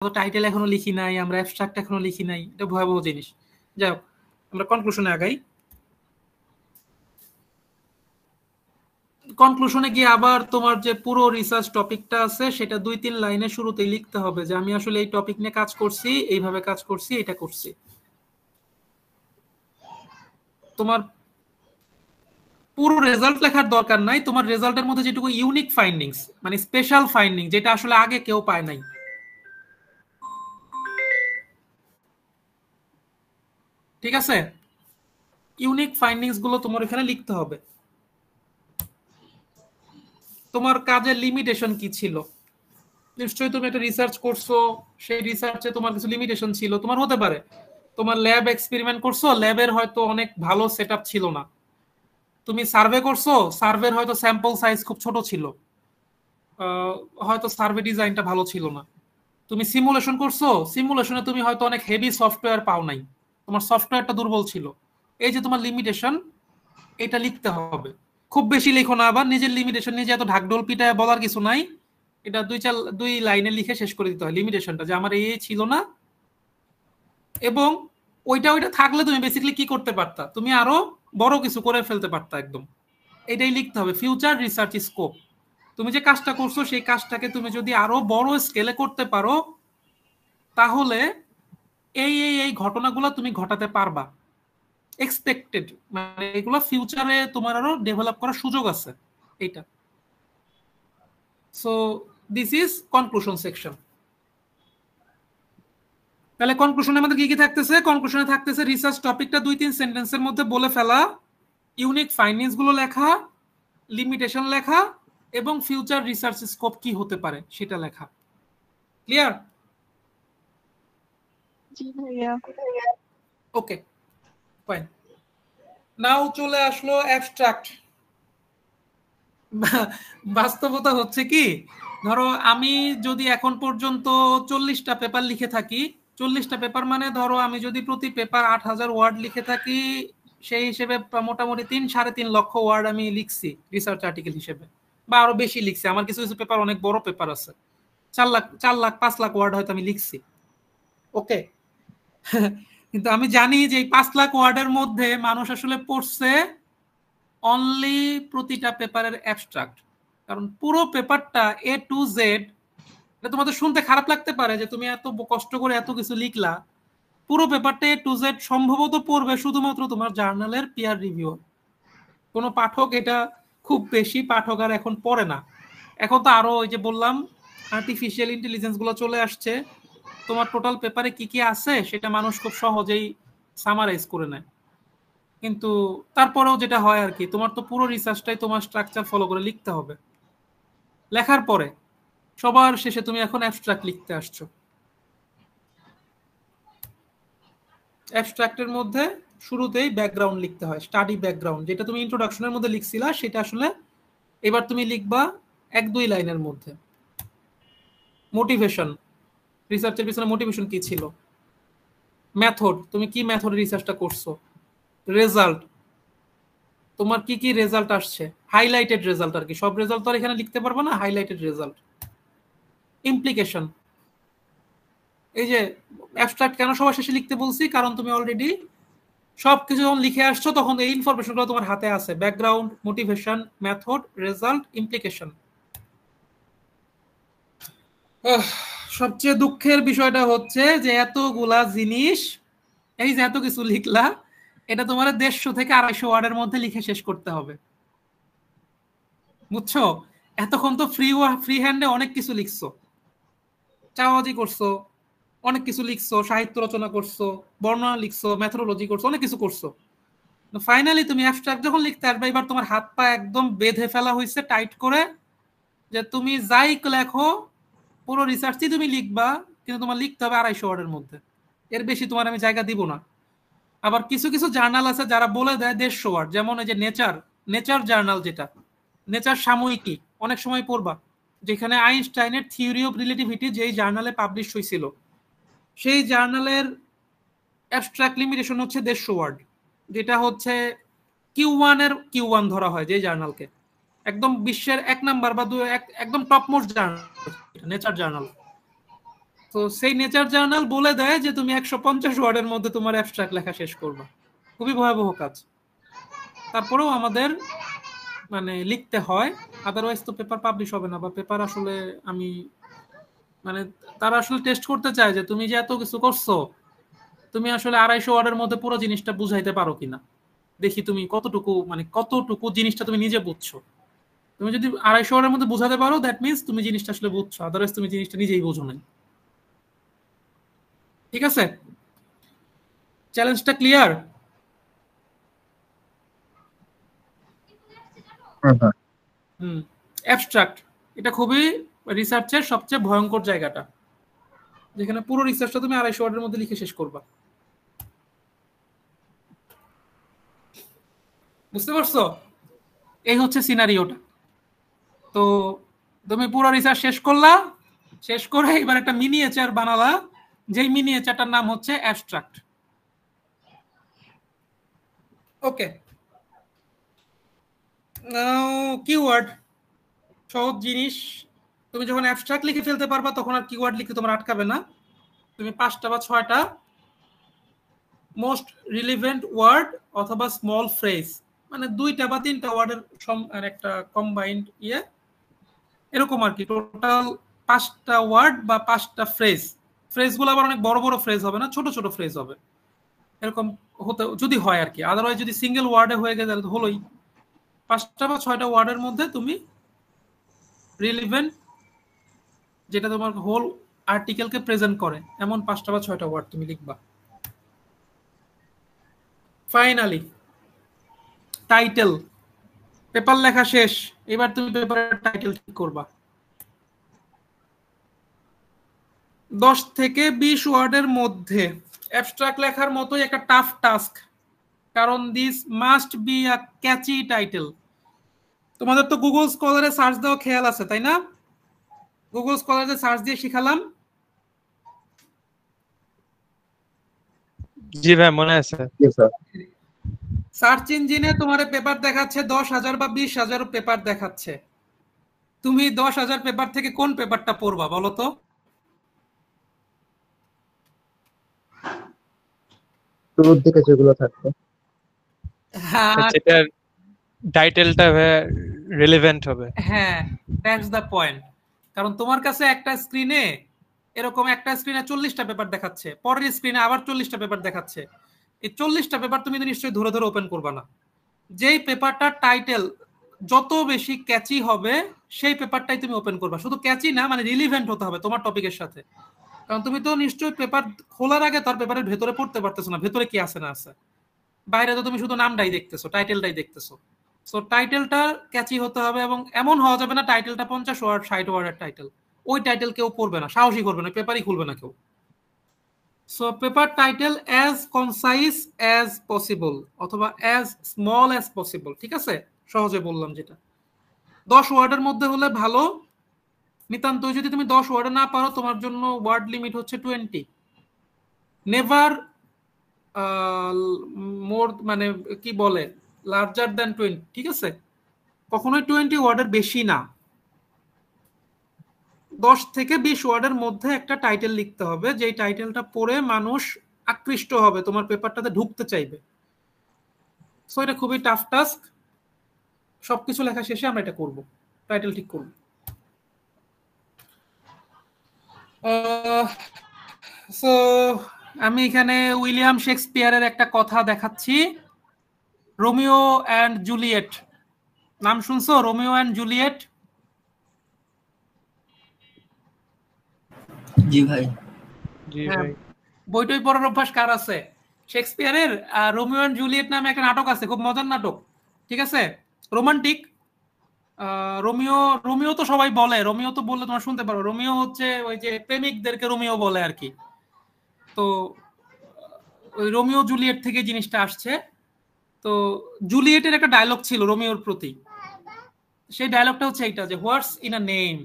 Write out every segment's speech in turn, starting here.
তো টাইটেল এখনো লিখি নাই, আমরা অ্যাবস্ট্রাক্ট এখনো লিখি নাই, এটা ভয়াবহ জিনিস। যাই হোক, আমরা কনক্লুশনে আগাই। কনক্লুশনে গিয়ে আবার তোমার যে পুরো রিসার্চ টপিকটা আছে সেটা 2-3 লাইনে শুরুতেই লিখতে হবে যে আমি আসলে এই টপিক নিয়ে কাজ করছি, এইভাবে কাজ করছি, এটা করছি। তোমার পুরো রেজাল্ট লেখার দরকার নাই, তোমার রেজাল্টের মধ্যে যেটুকু ইউনিক ফাইন্ডিংস, মানে স্পেশাল ফাইন্ডিং, যেটা আসলে আগে কেউ পায় নাই, ঠিক আছে, ইউনিক ফাইন্ডিংস গুলো তোমার এখানে লিখতে হবে। তোমার কাজের লিমিটেশন কি ছিল, নিশ্চয়ই তুমি একটা রিসার্চ করছো, সেই রিসার্চে তোমার কিছু লিমিটেশন ছিল। তোমার হতে পারে তোমার ল্যাব এক্সপেরিমেন্ট করছো, ল্যাবের হয়তো অনেক ভালো সেটআপ ছিল না। তুমি সার্ভে করছো, সার্ভের হয়তো স্যাম্পল সাইজ খুব ছোট ছিল, হয়তো সার্ভে ডিজাইনটা ভালো ছিল না। তুমি সিমুলেশন করছো, সিমুলেশনে তুমি হয়তো অনেক হেভি সফটওয়্যার পাও নাই, তোমার সফটওয়্যারটা দুর্বল ছিল। এই যে তোমার লিমিটেশন, এটা লিখতে হবে। খুব বেশি লেখো না, আবার নিজের লিমিটেশন নিজে এত ঢাকঢোল পিটায় বলার কিছু নাই। এটা 2 লাইনে লিখে শেষ করে দিতে হয় লিমিটেশনটা, যে আমার এই ছিল না। এবং ওইটা থাকলে তুমি বেসিক্যালি কি করতে পারতা, তুমি আরো বড় কিছু করে ফেলতে পারতা একদম। এটাই লিখতে হবে, ফিউচার রিসার্চ স্কোপ। তুমি যে কাজটা করছো সেই কাজটাকে তুমি যদি আরো বড় স্কেলে করতে পারো, তাহলে এই এই এই ঘটনাগুলো তুমি ঘটাতে পারবা। এক্সপেক্টেড, মানে এগুলো ফিউচারে তোমার আরো ডেভেলপ করার সুযোগ আছে। এইটা। So this is conclusion section. তাহলে কনক্লুশনে আমাদের কি কি থাকতেছে? কনক্লুশনে থাকতেছে রিসার্চ টপিকটা 2-3 সেন্টেন্সের মধ্যে বলে ফেলা, ইউনিক ফাইন্ডিংস গুলো লেখা, লিমিটেশন লেখা, এবং ফিউচার রিসার্চ স্কোপ কি হতে পারে সেটা লেখা। ক্লিয়ার? জি ভাইয়া। ওকে, ফাইন। নাও চলে আসলো অ্যাবস্ট্রাক্ট। বাস্তবতা হচ্ছে কি, ধরো আমি যদি এখন পর্যন্ত 40টা পেপার লিখে থাকি, 40টা পেপার মানে ধরো আমি যদি প্রতি পেপার 8,000 ওয়ার্ড লিখে থাকি, সেই হিসেবে মোটামুটি 3-3.5 লক্ষ ওয়ার্ড আমি লিখছি রিসার্চ আর্টিকেল হিসেবে, বা আরো বেশি লিখছি। আমার কিছু কিছু পেপার অনেক বড় পেপার আছে, 4 লাখ 5 লাখ ওয়ার্ড হয়তো আমি লিখছি। ওকে, কিন্তু আমি জানি যে এই 5 লাখ ওয়ার্ডের মধ্যে মানুষ আসলে পড়ছে অনলি প্রতিটা পেপারের অ্যাবস্ট্রাক্ট। কারণ পুরো পেপারটা এ টু জেড, এটা তোমাদের শুনতে খারাপ লাগতে পারে যে তুমি এত কষ্ট করে এত কিছু লিখলা, পুরো পেপারটা এ টু জেড সম্ভবত পড়বে শুধুমাত্র তোমার জার্নালের পিয়ার রিভিউ। কোনো পাঠক এটা, খুব বেশি পাঠক আর এখন পড়ে না। এখন তো আরো ওই যে বললাম আর্টিফিশিয়াল ইন্টেলিজেন্স গুলো চলে আসছে, তোমার টোটাল পেপারে কি কি আছে সেটা মানুষ খুব সহজেই সামারাইজ করে নেয়। কিন্তু তারপরেও যেটা হয় আর কি, তোমার তো পুরো রিসার্চটাই তোমার স্ট্রাকচার ফলো করে লিখতে হবে। লেখার পরে সবার শেষে তুমি এখন অ্যাবস্ট্রাক্ট লিখতে আসছো। অ্যাবস্ট্রাক্টের মধ্যে শুরুতেই ব্যাকগ্রাউন্ড লিখতে হয়, স্টাডি ব্যাকগ্রাউন্ড, যেটা তুমি ইন্ট্রোডাকশনের মধ্যে লিখছিলা সেটা আসলে এবার তুমি লিখবা 1-2 লাইনের মধ্যে। মোটিভেশন, রিসার্চের পিছনে মোটিভেশন কি ছিল। মেথড, তুমি কি মেথডে রিসার্চটা করছো। রেজাল্ট, তোমার কি কি রেজাল্ট আসছে, হাইলাইটেড রেজাল্ট আর কি, সব রেজাল্ট তো আর এখানে লিখতে পারবো না, হাইলাইটেড রেজাল্ট। ইমপ্লিকেশন, এই যে অ্যাবস্ট্রাক্ট কেন সবার শেষে লিখতে বলছি, কারণ তুমি অলরেডি সবকিছু যখন লিখে আসছো তখন এই ইনফরমেশনগুলো তোমার হাতে আছে, background, motivation, method, result, implication. সবচেয়ে দুঃখের বিষয়টা হচ্ছে যে এতগুলা জিনিস, এই যে এত কিছু লিখলা, এটা তোমার 150 থেকে 250 ওয়ার্ডের মধ্যে লিখে শেষ করতে হবে। বুঝছো? এতক্ষণ তো ফ্রি হ্যান্ডে অনেক কিছু লিখছো, চাওয়াজি করছো, অনেক কিছু লিখছো, সাহিত্য রচনা করছো, বর্ণনা লিখছো, মেথোডোলজি করছো, অনেক কিছু করছো। ফাইনালি তুমি অ্যাবস্ট্রাক্ট যখন লিখতে আসবে, এবার তোমার হাত পা একদম বেঁধে ফেলা হয়েছে টাইট করে, যে তুমি যাই লেখো পুরো রিসার্চই তুমি লিখবা, কিন্তু তোমার লিখতে হবে 250 ওয়ার্ডের মধ্যে, এর বেশি তোমার আমি জায়গা দিব না। আবার কিছু কিছু জার্নাল আছে যারা বলে দেয় 150 ওয়ার্ড, যেমন এই যে নেচার, নেচার জার্নাল, যেটা নেচার সাময়িকী, অনেক সময় পড়বা, যেখানে আইনস্টাইনের থিওরি অফ রিলেটিভিটি যেই জার্নালে পাবলিশ হয়েছিল, সেই জার্নালের অ্যাবস্ট্রাক্ট লিমিটেশন হচ্ছে 150 ওয়ার্ড, যেটা হচ্ছে কিউ ওয়ান ধরা হয় যে জার্নালকে, একদম বিশ্বের 1 নাম্বার বা একদম top most journal, nature journal. তো সেই নেচার জার্নাল বলে দেয় যে তুমি 150 ওয়ার্ডের মধ্যে তোমার অ্যাবস্ট্রাক্ট লেখা শেষ করবা। খুবই ভয়াবহ কাজ। তারপরেও আমাদের মানে লিখতে হয়, আদারওয়াইজ তো পেপার পাবলিশ হবে না। বা পেপার আসলে আমি মানে তারা আসলে টেস্ট করতে চায় যে তুমি যে এত কিছু করছো, তুমি আসলে 250 ওয়ার্ডের মধ্যে পুরো জিনিসটা বুঝাইতে পারো কিনা, দেখি তুমি কতটুকু জিনিসটা তুমি নিজে বুঝছো। তুমি যদি 250 ওয়ার্ডের মধ্যে বুঝাতে পারো, দ্যাট মিনস তুমি জিনিসটা আসলে বুঝছো, আদারওয়াইজ তুমি জিনিসটা নিজেই বোঝো নাই। ঠিক আছে, চ্যালেঞ্জটা ক্লিয়ার? অ্যাবস্ট্রাক্ট এটা খুবই রিসার্চের সবচেয়ে ভয়ঙ্কর জায়গাটা, যেখানে পুরো রিসার্চটা তুমি 250 ওয়ার্ডের মধ্যে লিখে শেষ করবা। বুঝতে পারছো? এই হচ্ছে সিনারিওটা। তো তুমি পুরো রিসার্চ শেষ করলা, শেষ করে এবার একটা মিনিয়েচার বানালা, যেই মিনিয়েচারটার নাম হচ্ছে অ্যাবস্ট্রাক্ট। ওকে, কিওয়ার্ড সহজ জিনিস। তুমি যখন অ্যাবস্ট্রাক্ট লিখে ফেলতে পারবা তখন আর কিওয়ার্ড লিখতে তোমার আটকাবে না। তুমি 5টা বা 6টা মোস্ট রিলেভেন্ট ওয়ার্ড অথবা স্মল ফ্রেজ, মানে 2টা বা 3টা ওয়ার্ডের একটা কম্বাইন্ড এরকম আর কি, টোটাল 5টা ওয়ার্ড বা 5টা ফ্রেজ। ফ্রেজগুলো আবার অনেক বড় বড় ফ্রেজ হবে না, ছোট ছোট ফ্রেজ হবে, এরকম হতে যদি হয় আর কি। আদারওয়াইজ যদি সিঙ্গেল ওয়ার্ডে হয়ে গেলে তাহলে তো হলোই। 5টা বা 6টা ওয়ার্ডের মধ্যে তুমি রিলেভেন্ট, যেটা তোমার হোল আর্টিকেলকে প্রেজেন্ট করে, এমন 5টা বা 6টা ওয়ার্ড তুমি লিখবা। ফাইনালি টাইটেল, পেপার লেখা শেষ, এবার তুমি পেপারের টাইটেল ঠিক করবা। 10 থেকে 20 ওয়ার্ডের মধ্যে অ্যাবস্ট্রাক্ট লেখার মতোই একটা টাফ টাস্ক, কারণ this must be a catchy title. তোমাদের তো গুগল স্কলারে সার্চ দেওয়া খেয়াল আছে তাই না? গুগল স্কলারে সার্চ দিয়ে শিখালাম। জি ভাই মনে আছে। সার্চ ইঞ্জিনে তোমার পেপার দেখাচ্ছে 10,000 বা 20,000 পেপার দেখাচ্ছে। তুমি 10,000 পেপার থেকে কোন পেপারটা পড়বা বলো তো? শুরুর দিকে যেগুলো থাকবে, যেটার টাইটেলটা রিলেভেন্ট হবে। হ্যাঁ, দ্যাটস দ্য পয়েন্ট। কারণ তোমার কাছে একটা স্ক্রিনে এরকম একটা স্ক্রিনে 40টা পেপার দেখাচ্ছে, পরের স্ক্রিনে আবার 40টা পেপার দেখাচ্ছে। এই 40টা পেপার তুমি তো নিশ্চয়ই ধরে ধরে ওপেন করবা না। যেই পেপারটার টাইটেল যত বেশি ক্যাচি হবে সেই পেপারটাই তুমি ওপেন করবা। শুধু ক্যাচি না, মানে রিলিভেন্ট হতে হবে তোমার টপিকের সাথে। কারণ তুমি তো নিশ্চয়ই পেপার খোলার আগে তার পেপারের ভেতরে পড়তে পারতেছো না ভেতরে কি আছে না আছে। বাইরে তো তুমি শুধু নামটাই দেখতেছো, টাইটেলটাই দেখতেছো। সো টাইটেলটা ক্যাচি হতে হবে, এবং এমন হওয়া যাবে না টাইটেলটা 50 ওয়ার্ড 60 ওয়ার্ডের টাইটেল। ওই টাইটেল কেউ পড়বে না, সাহসী করবে না, পেপারই খুলবে না কেউ। So paper title as concise as possible অথবা অ্যাজ স্মল অ্যাজ পসিবল। ঠিক আছে, সহজে বললাম যেটা। 10 ওয়ার্ডের মধ্যে হলে ভালো। নিতান্ত যদি তুমি 10 ওয়ার্ডে না পারো, তোমার জন্য ওয়ার্ড লিমিট হচ্ছে 20। নেভার মোর, মানে কি বলে, লার্জার দ্যান 20। ঠিক আছে, কখনোই 20 ওয়ার্ডের বেশি না। 10 থেকে 20 ওয়ার্ডের মধ্যে একটা টাইটেল লিখতে হবে, যেই টাইটেলটা পড়ে মানুষ আকৃষ্ট হবে, তোমার পেপারটাতে ঢুকতে চাইবে। সো এটা খুবই টাফ টাস্ক। সবকিছু লেখা শেষে আমরা এটা করব, টাইটেল ঠিক করব। সো আমি এখানে উইলিয়াম শেক্সপিয়ারের একটা কথা দেখাচ্ছি, রোমিও অ্যান্ড জুলিয়েট। নাম শুনছো রোমিও অ্যান্ড জুলিয়েট? জি ভাই। জি ভাই। বইটই পড়ার অভ্যাস কার আছে? শেক্সপিয়ারের রোমিও অ্যান্ড জুলিয়েট নামে একটা নাটক আছে, খুব মজার নাটক। ঠিক আছে, রোমান্টিক। রোমিও, রোমিও তো সবাই বলে, রোমিও তো বললে তোমরা শুনতে পারো। রোমিও হচ্ছে ওই যে প্রেমিকদেরকে রোমিও বলে আর কি। তো ওই রোমিও জুলিয়েট থেকে জিনিসটা আসছে। তো জুলিয়েটের একটা ডায়লগ ছিল রোমিওর প্রতি। সেই ডায়লগটা হচ্ছে এইটা, যে হোয়াটস in a name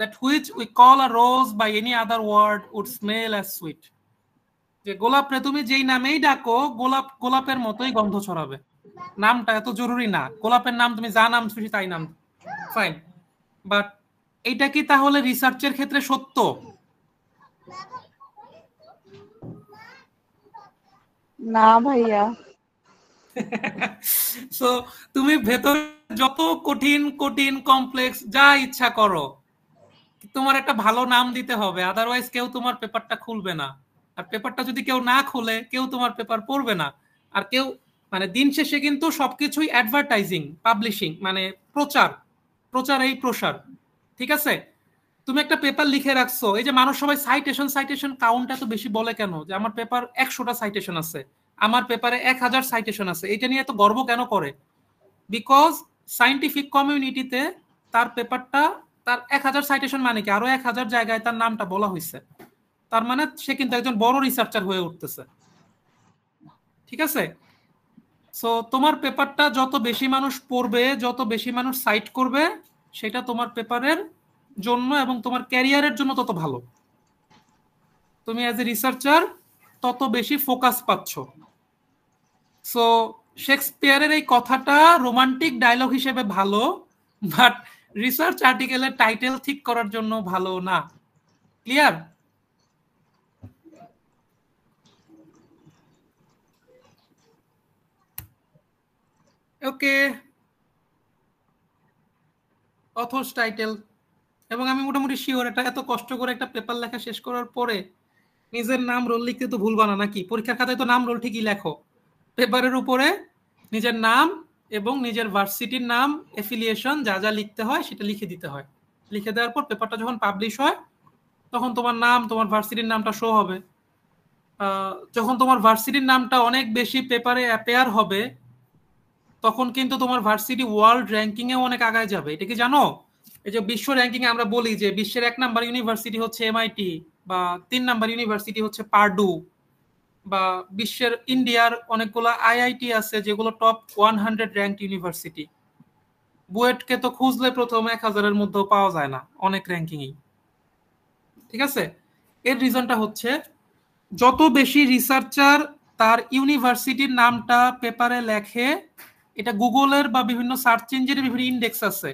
that which we call a rose by any other word would smell as sweet। যে গোলাপ রে তুমি যেই নামেই ডাকো, গোলাপ গোলাপের মতোই গন্ধ ছড়াবে। নামটা এত জরুরি না, গোলাপের নাম তুমি যা নাম খুশি তাই নাম, ফাইন। বাট এইটা কি তাহলে রিসার্চের ক্ষেত্রে সত্য? না ভাইয়া। সো তুমি ভেতরে যত কঠিন কঠিন কমপ্লেক্স যা ইচ্ছা করো, তোমার একটা ভালো নাম দিতে হবে, আদারওয়াইজ কেউ তোমার পেপারটা খুলবে না। আর পেপারটা যদি কেউ না খুলে কেউ তোমার পেপার পড়বে না। আর কেউ মানে দিন শেষে কিন্তু সবকিছুই অ্যাডভার্টাইজিং, পাবলিশিং, মানে প্রচার, প্রচার এই প্রসার। ঠিক আছে, তুমি একটা পেপার লিখে রাখছো, এই যে মানুষ সবাই সাইটেশন সাইটেশন কাউন্ট এত বেশি বলে কেন, যে আমার পেপার 100টা সাইটেশন আছে, আমার পেপারে 1000 সাইটেশন আছে, এটা নিয়ে এত গর্ব কেন করে? বিকজ সায়েন্টিফিক কমিউনিটিতে তার পেপারটা, তার 1000 সাইটেশন মানে কি আরো 1000 জায়গায় তার নামটা বলা হয়েছে, তার মানে সে কিন্তু একজন বড় রিসার্চার হয়ে উঠতেছে। ঠিক আছে, সো তোমার পেপারটা যত বেশি মানুষ পড়বে, যত বেশি মানুষ সাইট করবে, সেটা তোমার পেপারের জন্য এবং তোমার ক্যারিয়ারের জন্য তত ভালো। তুমি অ্যাজ এ রিসার্চার তত বেশি ফোকাস পাচ্ছ। সো শেক্সপিয়ারের এই কথাটা রোমান্টিক ডায়লগ হিসেবে ভালো, বাট রিসার্চ আর্টিকেলের টাইটেল ঠিক করার জন্য ভালো না। ক্লিয়ার? ওকে, অথর্স টাইটেল। এবং আমি মোটামুটি শিওর এটা এত কষ্ট করে একটা পেপার লেখা শেষ করার পরে নিজের নাম রোল লিখতে তো ভুলবা না নাকি? পরীক্ষার খাতায় তো নাম রোল ঠিকই লেখো, পেপারের উপরে নিজের নাম এবং নিজের ভার্সিটির নাম, এফিলিয়েশন যা যা লিখতে হয় সেটা লিখে দিতে হয়। লিখে দেওয়ার পর পেপারটা যখন পাবলিশ হয় তখন তোমার নাম, তোমার ভার্সিটির নামটা শো হবে। যখন তোমার ভার্সিটির নামটা অনেক বেশি পেপারে অ্যাপেয়ার হবে তখন কিন্তু তোমার ভার্সিটি ওয়ার্ল্ড র্যাঙ্কিং এও অনেক আগায় যাবে। এটা কি জানো? এই যে বিশ্ব র্যাঙ্কিং এ আমরা বলি যে বিশ্বের 1 নাম্বার ইউনিভার্সিটি হচ্ছে এমআইটি, বা 3 নাম্বার ইউনিভার্সিটি হচ্ছে পার্ডু, বা বিশ্বের ইন্ডিয়ার অনেকগুলো আইআইটি আছে যেগুলো টপ 100 র্যাঙ্কড ইউনিভার্সিটি। বুয়েটকে তো খুঁজলে প্রথম 1000-এর মধ্যেও পাওয়া যায় না, অনেক র্যাঙ্কিংই। ঠিক আছে, এর রিজনটা হচ্ছে যত বেশি রিসার্চার তার ইউনিভার্সিটির নামটা পেপারে লেখে, এটা গুগলের বা বিভিন্ন সার্চ ইঞ্জিনের বিভিন্ন ইন্ডেক্স আছে,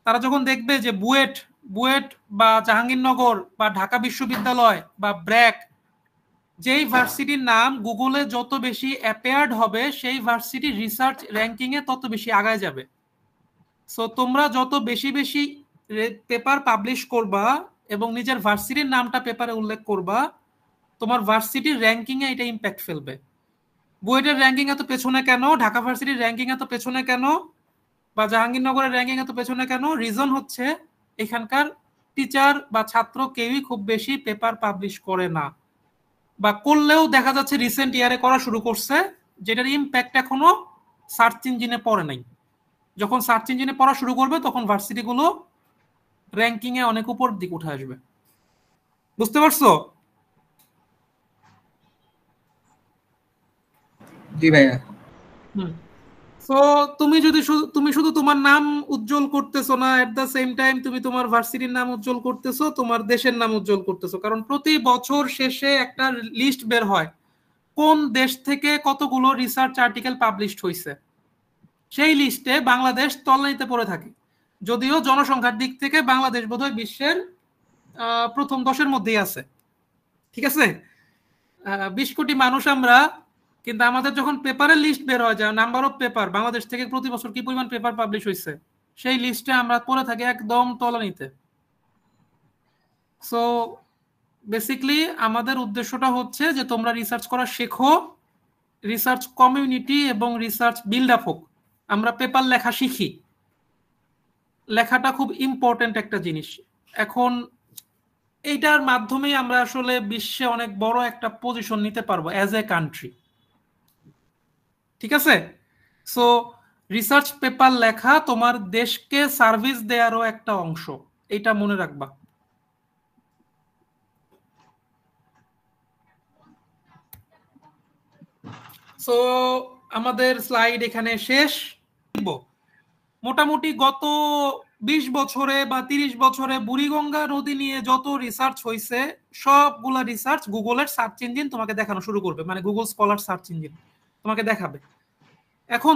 তারা যখন দেখবে যে বুয়েট বুয়েট বা জাহাঙ্গীরনগর বা ঢাকা বিশ্ববিদ্যালয় বা ব্র্যাক, যেই ভার্সিটির নাম গুগলে যত বেশি অ্যাপেয়ার্ড হবে সেই ভার্সিটি রিসার্চ র্যাঙ্কিং এ তত বেশি আগায় যাবে। সো তোমরা যত বেশি বেশি পেপার পাবলিশ করবা এবং নিজের ভার্সিটির নামটা পেপারে উল্লেখ করবা, তোমার ভার্সিটির র্যাঙ্কিং এ এটা ইম্প্যাক্ট ফেলবে। বুয়েটের র্যাঙ্কিং এত পেছনে কেন, ঢাকা ভার্সিটির র্যাঙ্কিং এত পেছনে কেন, বা জাহাঙ্গীরনগরের র্যাঙ্কিং এত পেছনে কেন? রিজন হচ্ছে এখানকার টিচার বা ছাত্র কেউই খুব বেশি পেপার পাবলিশ করে না, বা করলেও দেখা যাচ্ছে রিসেন্ট ইয়ারে করা শুরু করছে, যেটার ইম্প্যাক্ট এখনো সার্চ ইঞ্জিনে পড়ে নাই। যখন সার্চ ইঞ্জিনে পড়া শুরু করবে তখন ভার্সিটিগুলো র্যাঙ্কিং এ অনেক উপর দিকে উঠে আসবে। বুঝতে পারছো? জি ভাইয়া। সো তুমি শুধু তোমার নাম উজ্জ্বল করতেছো না, এট দ্য সেম টাইম তুমি তোমার ভার্সিটির নাম উজ্জ্বল করতেছো, তোমার দেশের নাম উজ্জ্বল করতেছো। কারণ প্রতি বছর শেষে একটা লিস্ট বের হয় কোন দেশ থেকে কতগুলো রিসার্চ আর্টিকেল পাবলিশড হয়েছে, সেই লিস্টে বাংলাদেশ তলানিতে পড়ে থাকে। যদিও জনসংখ্যার দিক থেকে বাংলাদেশ বোধহয় বিশ্বের প্রথম 10-এর মধ্যেই আছে। ঠিক আছে, 20 কোটি মানুষ আমরা, কিন্তু আমাদের যখন পেপারের লিস্ট বের হয় যায়, নাম্বার অফ পেপার, বাংলাদেশ থেকে প্রতি বছর কি পরিমাণ পেপার পাবলিশ হয়েছে, সেই লিস্টে আমরা পড়ে থাকি একদম তলানিতে। সো বেসিক্যালি আমাদের উদ্দেশ্যটা হচ্ছে যে তোমরা রিসার্চ করা শেখো, রিসার্চ কমিউনিটি এবং রিসার্চ বিল্ড আপ হোক, আমরা পেপার লেখা শিখি। লেখাটা খুব ইম্পর্টেন্ট একটা জিনিস। এখন এইটার মাধ্যমেই আমরা আসলে বিশ্বে অনেক বড় একটা পজিশন নিতে পারবো অ্যাজ এ কান্ট্রি। ঠিক আছে, সো রিসার্চ পেপার লেখা তোমার দেশকে সার্ভিস দেওয়ারও একটা অংশ, এটা মনে রাখবা। সো আমাদের স্লাইড এখানে শেষ। মোটামুটি গত 20 বছরে বা 30 বছরে বুড়িগঙ্গা নদী নিয়ে যত রিসার্চ হয়েছে সবগুলা রিসার্চ গুগলের সার্চ ইঞ্জিন তোমাকে দেখানো শুরু করবে, মানে গুগল স্কলার সার্চ ইঞ্জিন তোমাকে দেখাবে। এখন